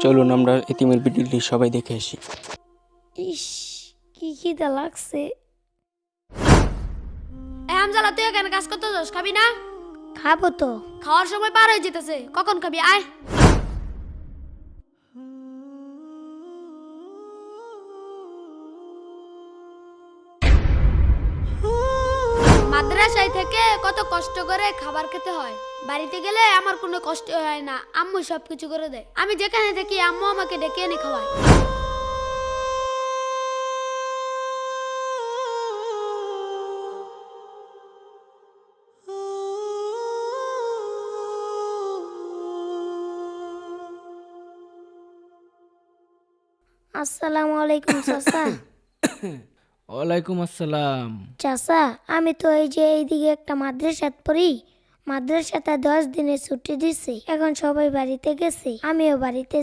চলুন আমরা এতিমের ভিডিওটি সবাই দেখে আসি। ইস, কি খিদা লাগছে। হামজালা, তুই এখানে কাজ করতে যাস, খাবি না? খাবো তো। খাওয়ার সময় পার হয়ে যেতেছে, কখন খাবি? আয়। মাদ্রাসায় থেকে কত কষ্ট করে খাবার খেতে হয়, বাড়িতে গেলে আমার কোনো কষ্ট হয় না, আম্মু সবকিছু করে দেয়। আমি যেখানে থাকি আম্মু আমাকে ডেকে এনে খাওয়ায়। আসসালামু আলাইকুম চাচা। ওয়ালাইকুম আসসালাম। চাচা, আমি তো এই যে এইদিকে একটা মাদ্রাসাত পড়ি, মাদ্রাসাতে 10 দিনের ছুটি দিছে। এখন সবাই বাড়িতে গেছে, আমিও বাড়িতে